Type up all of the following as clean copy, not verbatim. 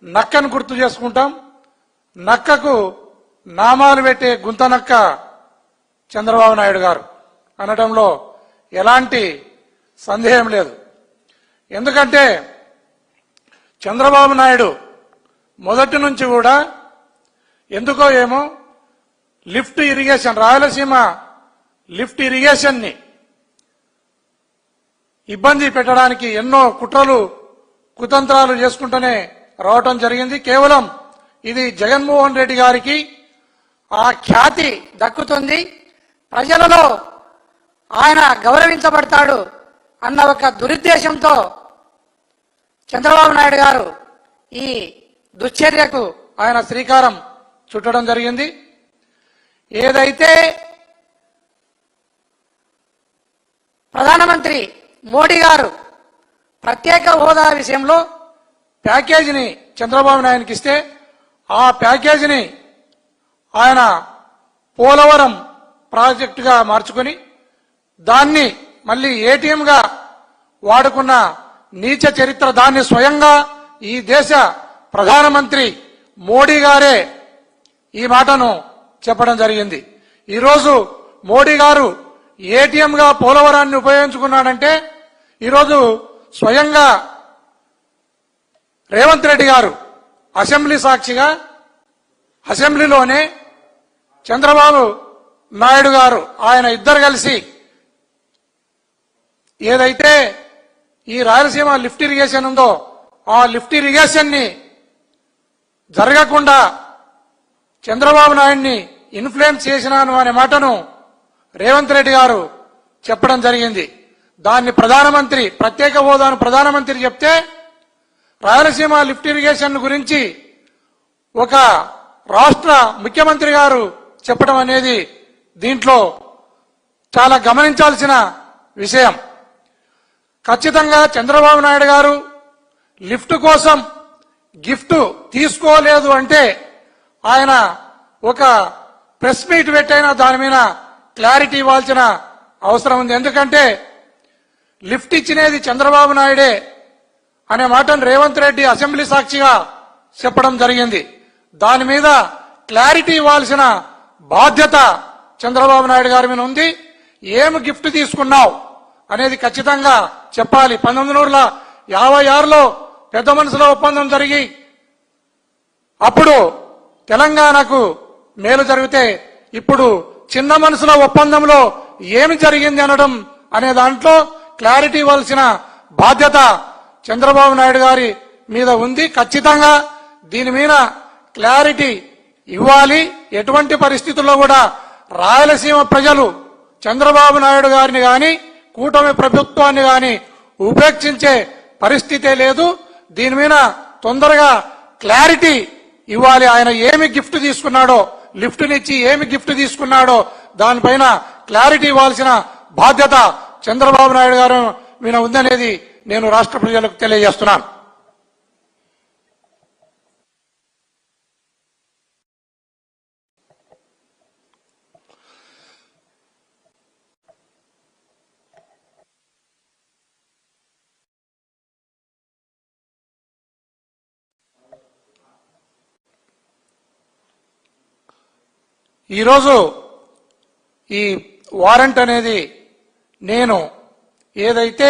నక్కను గుర్తు చేసుకుంటాం. నక్కకు నామాలు పెట్టే గుంత నక్క చంద్రబాబు నాయుడు గారు అనడంలో ఎలాంటి సందేహం లేదు. ఎందుకంటే చంద్రబాబు నాయుడు మొదటి నుంచి కూడా ఎందుకో ఏమో లిఫ్ట్ ఇరిగేషన్, రాయలసీమ లిఫ్ట్ ఇరిగేషన్ని ఇబ్బంది పెట్టడానికి ఎన్నో కుట్రలు కుతంత్రాలు చేసుకుంటూనే రావటం జరిగింది. కేవలం ఇది జగన్మోహన్ రెడ్డి గారికి ఆ ఖ్యాతి దక్కుతుంది, ప్రజలలో ఆయన గౌరవించబడతాడు అన్న ఒక దురుద్దేశంతో చంద్రబాబు నాయుడు గారు ఈ దుశ్చర్యకు ఆయన శ్రీకారం చుట్టడం జరిగింది. ఏదైతే ప్రధానమంత్రి మోడీ గారు ప్రత్యేక హోదా విషయంలో ప్యాకేజీని చంద్రబాబు నాయుడుకి ఇస్తే ఆ ప్యాకేజీని ఆయన పోలవరం ప్రాజెక్టుగా మార్చుకొని దాన్ని మళ్ళీ ఏటీఎంగా వాడుకున్న నీచ చరిత్ర, దాన్ని స్వయంగా ఈ దేశ ప్రధానమంత్రి మోడీ గారే ఈ మాటను చెప్పడం జరిగింది. ఈరోజు మోడీ గారు ఏటీఎంగా పోలవరాన్ని ఉపయోగించుకున్నాడంటే ఈరోజు స్వయంగా రేవంత్ రెడ్డి గారు అసెంబ్లీ సాక్షిగా అసెంబ్లీలోనే చంద్రబాబు నాయుడు గారు ఆయన ఇద్దరు కలిసి ఏదైతే ఈ రాయలసీమ లిఫ్ట్ ఇరిగేషన్ ఉందో ఆ లిఫ్ట్ ఇరిగేషన్ ని జరగకుండా చంద్రబాబు నాయుడిని ఇన్ఫ్లుయెన్స్ చేసినాను అనే మాటను రేవంత్ రెడ్డి గారు చెప్పడం జరిగింది. దాన్ని ప్రధానమంత్రి, ప్రత్యేక హోదాను ప్రధానమంత్రి చెప్తే రాయలసీమ లిఫ్ట్ ఇరిగేషన్ గురించి ఒక రాష్ట్ర ముఖ్యమంత్రి గారు చెప్పడం అనేది దీంట్లో చాలా గమనించాల్సిన విషయం. ఖచ్చితంగా చంద్రబాబు నాయుడు గారు లిఫ్ట్ కోసం గిఫ్ట్ తీసుకోలేదు అంటే ఆయన ఒక ప్రెస్ మీట్ పెట్టైనా దాని మీద క్లారిటీ ఇవ్వాల్సిన అవసరం ఉంది. ఎందుకంటే లిఫ్ట్ ఇచ్చినది చంద్రబాబు నాయుడే అనే మాటను రేవంత్ రెడ్డి అసెంబ్లీ సాక్షిగా చెప్పడం జరిగింది. దాని మీద క్లారిటీ ఇవ్వాల్సిన బాధ్యత చంద్రబాబు నాయుడు గారి మీద ఉంది. ఏమి గిఫ్ట్ తీసుకున్నావు అనేది ఖచ్చితంగా చెప్పాలి. 1956లో పెద్ద మనసులో ఒప్పందం జరిగి అప్పుడు తెలంగాణకు మేలు జరిగితే ఇప్పుడు చిన్న మనసుల ఒప్పందంలో ఏమి జరిగింది అనడం అనే దాంట్లో క్లారిటీ ఇవ్వాల్సిన బాధ్యత చంద్రబాబు నాయుడు గారి మీద ఉంది. ఖచ్చితంగా దీని మీద క్లారిటీ ఇవ్వాలి. ఎటువంటి పరిస్థితుల్లో కూడా రాయలసీమ ప్రజలు చంద్రబాబు నాయుడు గారిని గాని కూటమి ప్రభుత్వాన్ని గాని ఉపేక్షించే పరిస్థితే లేదు. దీని మీద తొందరగా క్లారిటీ ఇవ్వాలి. ఆయన ఏమి గిఫ్ట్ తీసుకున్నాడో, లిఫ్ట్నిచ్చి ఏమి గిఫ్ట్ తీసుకున్నాడో దానిపైన క్లారిటీ ఇవ్వాల్సిన బాధ్యత చంద్రబాబు నాయుడు గారు మీద ఉందనేది నేను రాష్ట్ర ప్రజలకు తెలియజేస్తున్నాను. ఈరోజు ఈ వారెంట్ అనేది నేను ఏదైతే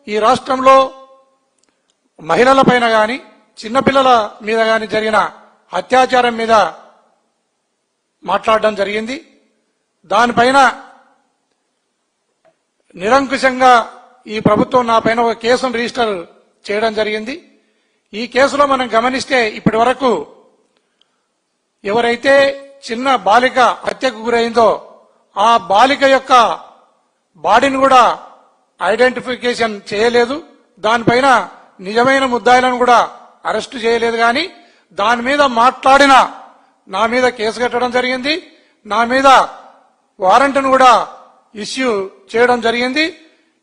ఈ రాష్ట్రంలో మహిళల పైన గాని చిన్నపిల్లల మీద గాని జరిగిన అత్యాచారం మీద మాట్లాడడం జరిగింది. దానిపైన నిరంకుశంగా ఈ ప్రభుత్వం నా పైన ఒక కేసును రిజిస్టర్ చేయడం జరిగింది. ఈ కేసులో మనం గమనిస్తే ఇప్పటి వరకు ఎవరైతే చిన్న బాలిక హత్యకు గురైందో ఆ బాలిక యొక్క బాడీని కూడా ఐడెంటిఫికేషన్ చేయలేదు. దానిపైన నిజమైన ముద్దాయిలను కూడా అరెస్టు చేయలేదు. కానీ దాని మీద మాట్లాడిన నా మీద కేసు కట్టడం జరిగింది. నా మీద వారెంట్ను కూడా ఇష్యూ చేయడం జరిగింది.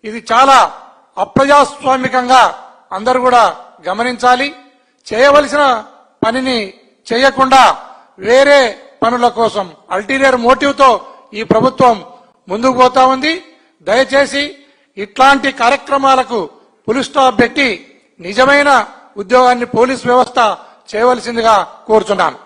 ఇది చాలా అప్రజాస్వామికంగా అందరూ కూడా గమనించాలి. చేయవలసిన పనిని చేయకుండా వేరే పనుల కోసం అల్టీరియర్ మోటివ్ తో ఈ ప్రభుత్వం ముందుకు పోతా ఉంది. దయచేసి ఇట్లాంటి కార్యక్రమాలకు ఫుల్ స్టాప్ పెట్టి నిజమైన ఉద్యోగాన్ని పోలీస్ వ్యవస్థ చేయవలసిందిగా కోరుచున్నాను.